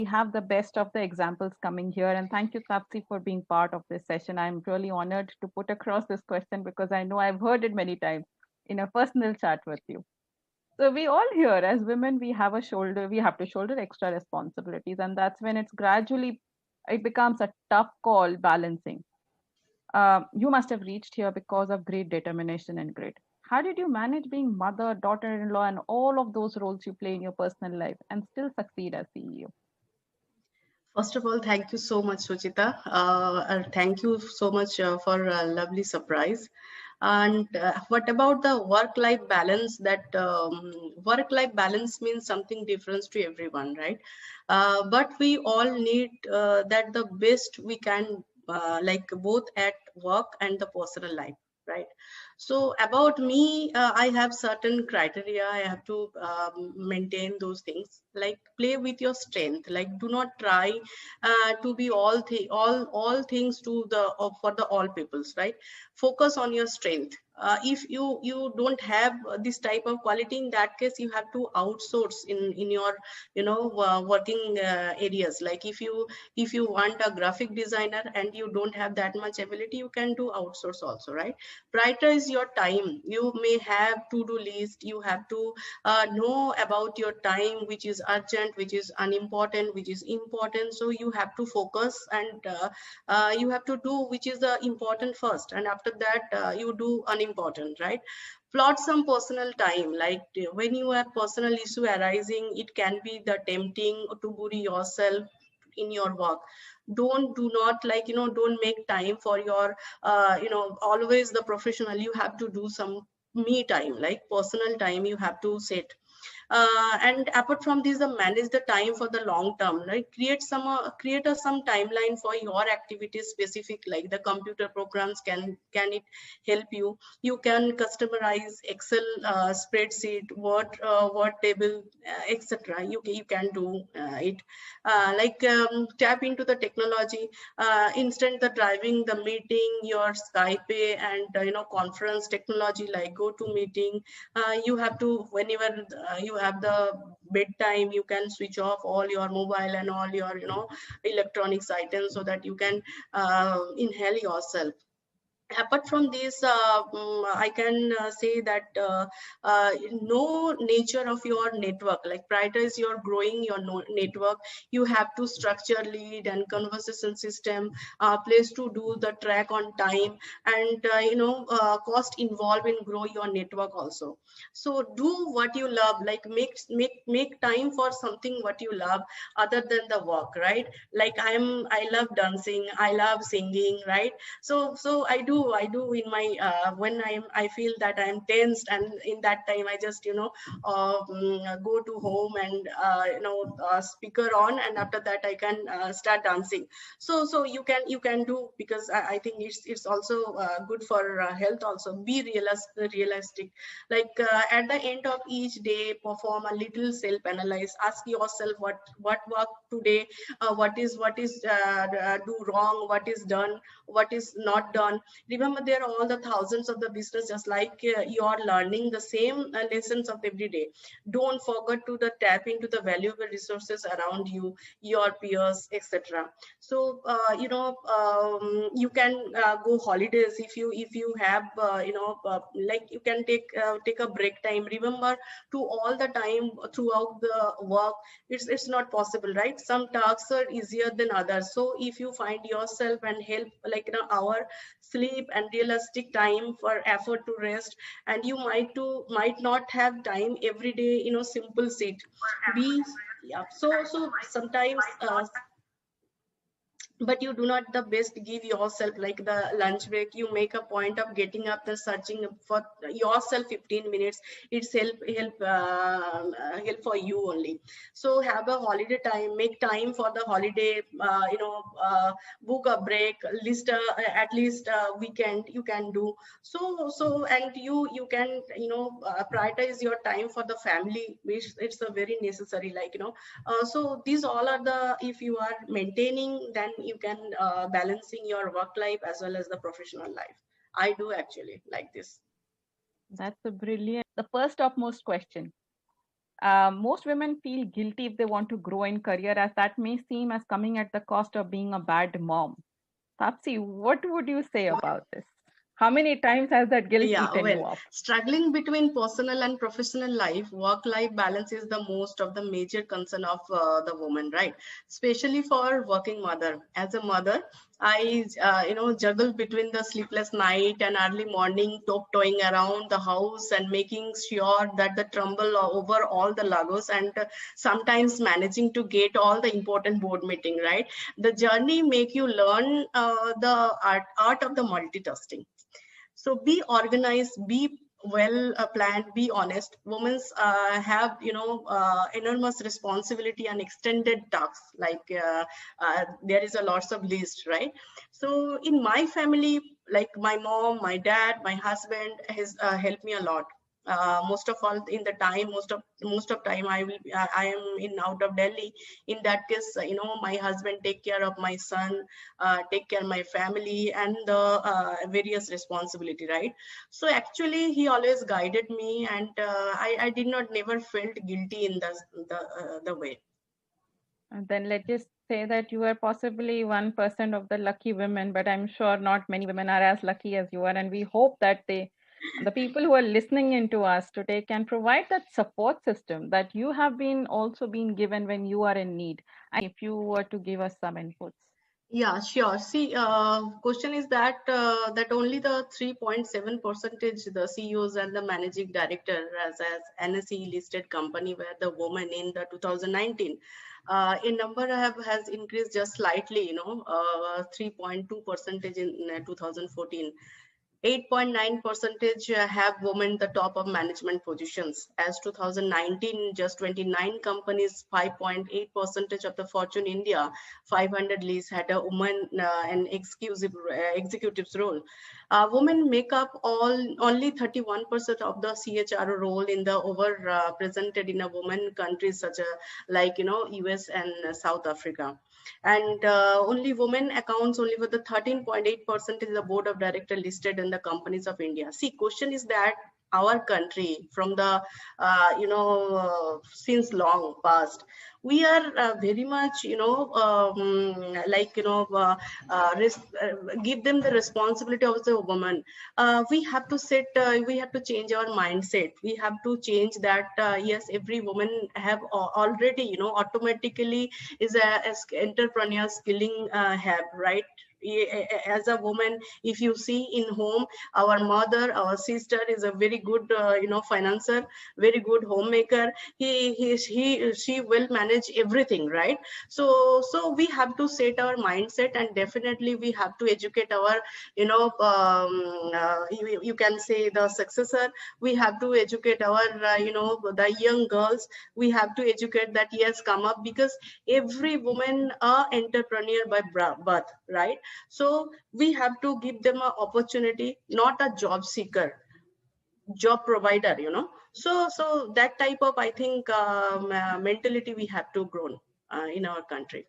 We have the best of the examples coming here. And thank you, Tapsi, for being part of this session. I'm really honored to put across this question because I know I've heard it many times in a personal chat with you. So we all here as women, we have to shoulder extra responsibilities, and that's when it becomes a tough call balancing. You must have reached here because of great determination and grit. How did you manage being mother, daughter-in-law, and all of those roles you play in your personal life and still succeed as CEO? First of all, thank you so much, Suchita. And thank you so much for a lovely surprise. And what about the work-life balance? That work-life balance means something different to everyone, right? But we all need that the best we can, like both at work and the personal life, right? So about me, I have certain criteria. I have to maintain those things. Like play with your strength. Like do not try to be all things to the for the all peoples, right? Focus on your strength. If you don't have this type of quality, in that case you have to outsource in your working areas. Like if you want a graphic designer and you don't have that much ability, you can do outsource also, right? Prioritize your time. You may have to-do list. You have to know about your time, which is urgent, which is unimportant, which is important. So you have to focus, and you have to do which is the important first, and after that you do unimportant, right? Plot some personal time. Like when you have personal issue arising, it can be the tempting to bury yourself in your work. Do not, like, don't make time for your always the professional. You have to do some me time, like personal time you have to set. And apart from this, manage the time for the long term, right? Some timeline for your activities specific, like the computer programs can it help you. You can customize Excel spreadsheet, word table, etc. You can do it. Like tap into the technology. Instant the driving the meeting, your Skype and conference technology like go to meeting. You have to, whenever you have the bedtime, you can switch off all your mobile and all your electronics items, so that you can inhale yourself. Apart from this, I can say that know nature of your network. Like prioritize your growing your network. You have to structure lead and conversation system, place to do the track on time, and cost involved in grow your network also. So do what you love. Like make time for something what you love other than the work, right? Like I love dancing, I love singing, right? So I do in my when I feel that I'm tensed, and in that time I just go to home and speaker on, and after that I can start dancing. So you can do, because I think it's also good for health also. Be realistic. Like at the end of each day, perform a little self analyze. Ask yourself what worked today, what is do wrong, what is done, what is not done. Remember, there are all the thousands of the business, just like you are learning the same lessons of every day. Don't forget to the tap into the valuable resources around you, your peers, etc. So you can go holidays if you have like you can take a break time. Remember, to all the time throughout the work, it's not possible, right? Some tasks are easier than others. So if you find yourself and help, like hour sleep and realistic time for effort to rest, and you might not have time every day, simple sit be. Yeah, so sometimes but you do not the best give yourself, like the lunch break. You make a point of getting up and searching for yourself 15 minutes. It's help for you only. So have a holiday time, make time for the holiday. Book a break, list at least weekend you can do. So and you can prioritize your time for the family, which it's a very necessary, like so these all are the, if you are maintaining, then you can balancing your work life as well as the professional life. I do actually like this. That's a brilliant. The first topmost question. most women feel guilty if they want to grow in career, as that may seem as coming at the cost of being a bad mom. Tapsi, what would you say about this? How many times has that guilt Yeah, eaten you well, up? struggling between personal and professional life, work-life balance is the most of the major concern of the woman, right? Especially for working mother. As a mother, I, juggle between the sleepless night and early morning, toeing around the house and making sure that the tremble over all the Lagos and sometimes managing to get all the important board meeting, right? The journey make you learn the art of the multitasking. So be organized, be well planned, be honest. Women have enormous responsibility and extended tasks, like there is a lots of list, right? So in my family, like my mom, my dad, my husband has helped me a lot. Most of all in the time, most of time I am in out of Delhi. In that case, my husband take care of my son, take care of my family and the various responsibility, right? So actually he always guided me, and I did not never felt guilty in the way. And then let's just say that you are possibly 1% of the lucky women, but I'm sure not many women are as lucky as you are. And we hope that the people who are listening into us today can provide that support system that you have been also been given when you are in need. If you were to give us some inputs. Yeah, sure. See, question is that that only the 3.7 percentage the CEOs and the managing director as NSE listed company were the woman in the 2019. In number has increased just slightly, 3.2 percentage in 2014. 8.9 percentage have women the top of management positions. As 2019, just 29 companies, 5.8 percentage of the Fortune India 500 list had a woman an executives role. Women make up only 31% of the CHRO role in the over presented in a woman countries such as like US and South Africa. And only women accounts only for the 13.8% is the board of director listed in the companies of India. See, question is that our country from the since long past, we are very much give them the responsibility of the woman. We have to set we have to change our mindset. We have to change that. Yes, every woman have already automatically is a as entrepreneur skilling have, right? As a woman, if you see in home, our mother, our sister is a very good financer, very good homemaker. She will manage everything, right? So we have to set our mindset, and definitely we have to educate our you can say the successor. We have to educate our the young girls. We have to educate that yes, come up, because every woman are entrepreneur by birth, right? So we have to give them an opportunity, not a job seeker, job provider, so that type of, I think, mentality we have to grow in our country.